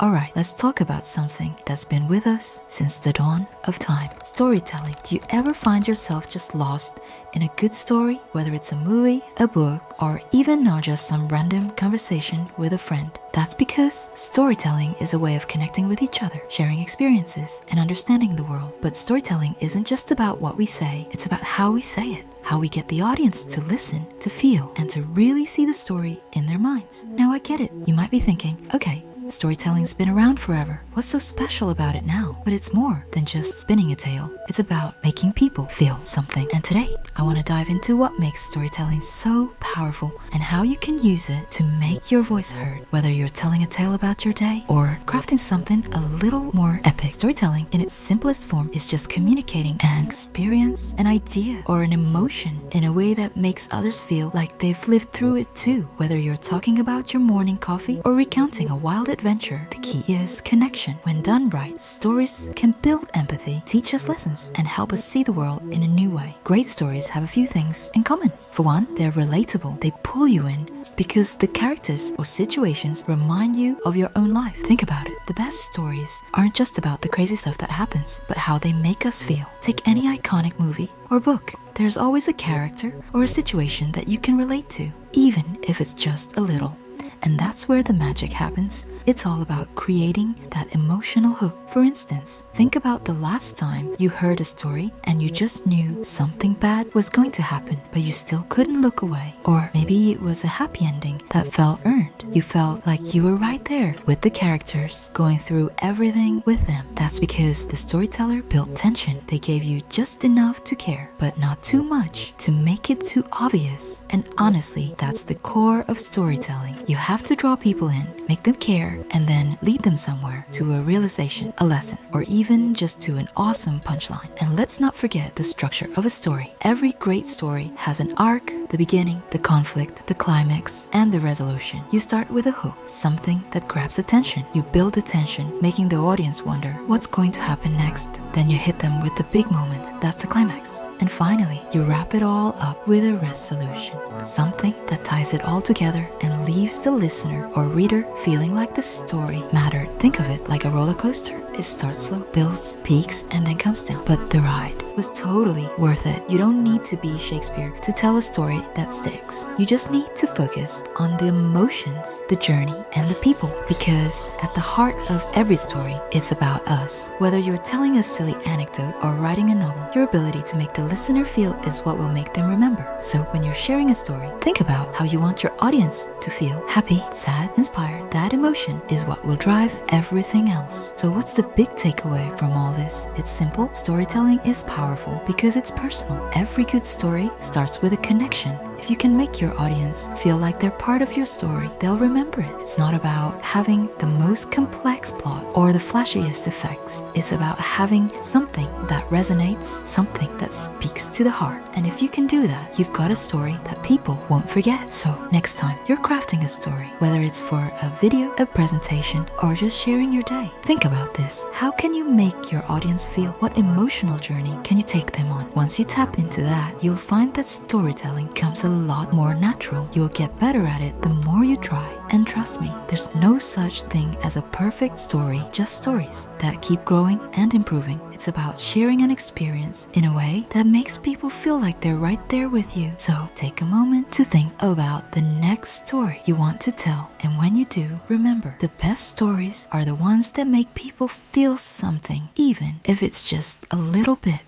Alright, let's talk about something that's been with us since the dawn of time. Storytelling. Do you ever find yourself just lost in a good story, whether it's a movie, a book, or even not just some random conversation with a friend? That's because storytelling is a way of connecting with each other, sharing experiences, and understanding the world. But storytelling isn't just about what we say, it's about how we say it. How we get the audience to listen, to feel, and to really see the story in their minds. Now I get it. You might be thinking, okay, storytelling's been around forever. What's so special about it now? But it's more than just spinning a tale. It's about making people feel something. And today, I want to dive into what makes storytelling so powerful and how you can use it to make your voice heard. Whether you're telling a tale about your day or crafting something a little more epic. Storytelling in its simplest form is just communicating an experience, an idea, or an emotion in a way that makes others feel like they've lived through it too. Whether you're talking about your morning coffee or recounting a wild adventure, the key is connection. When done right, stories can build empathy, teach us lessons, and help us see the world in a new way. Great stories have a few things in common. For one, they're relatable. They pull you in because the characters or situations remind you of your own life. Think about it. The best stories aren't just about the crazy stuff that happens, but how they make us feel. Take any iconic movie or book. There's always a character or a situation that you can relate to, even if it's just a little. And that's where the magic happens. It's all about creating that emotional hook. For instance, think about the last time you heard a story and you just knew something bad was going to happen, but you still couldn't look away. Or maybe it was a happy ending that felt earned. You felt like you were right there with the characters, going through everything with them. That's because the storyteller built tension. They gave you just enough to care, but not too much to make it too obvious. And honestly, that's the core of storytelling. You have to draw people in, make them care, and then lead them somewhere to a realization, a lesson, or even just to an awesome punchline. And let's not forget the structure of a story. Every great story has an arc, the beginning, the conflict, the climax, and the resolution. You start with a hook, something that grabs attention. You build the tension, making the audience wonder what's going to happen next. Then you hit them with the big moment, that's the climax. And finally, you wrap it all up with a resolution, something that ties it all together and leaves the listener or reader feeling like the story mattered. Think of it like a roller coaster. It starts slow, builds, peaks, and then comes down. But the ride was totally worth it. You don't need to be Shakespeare to tell a story that sticks. You just need to focus on the emotions, the journey, and the people. Because at the heart of every story, it's about us. Whether you're telling a silly anecdote or writing a novel, your ability to make the listener feel is what will make them remember. So when you're sharing a story, think about how you want your audience to feel. Happy, sad, inspired. That emotion is what will drive everything else. So what's the big takeaway from all this? It's simple. Storytelling is powerful because it's personal. Every good story starts with a connection. If you can make your audience feel like they're part of your story, they'll remember it. It's not about having the most complex plot or the flashiest effects. It's about having something that resonates, something that speaks to the heart. And if you can do that, you've got a story that people won't forget. So next time you're crafting a story, whether it's for a video, a presentation, or just sharing your day, think about this. How can you make your audience feel? What emotional journey can you take them on? Once you tap into that, you'll find that storytelling comes a lot more natural. You'll get better at it the more you try. And trust me, there's no such thing as a perfect story, just stories that keep growing and improving. It's about sharing an experience in a way that makes people feel like they're right there with you. So take a moment to think about the next story you want to tell. And when you do, remember, the best stories are the ones that make people feel something, even if it's just a little bit.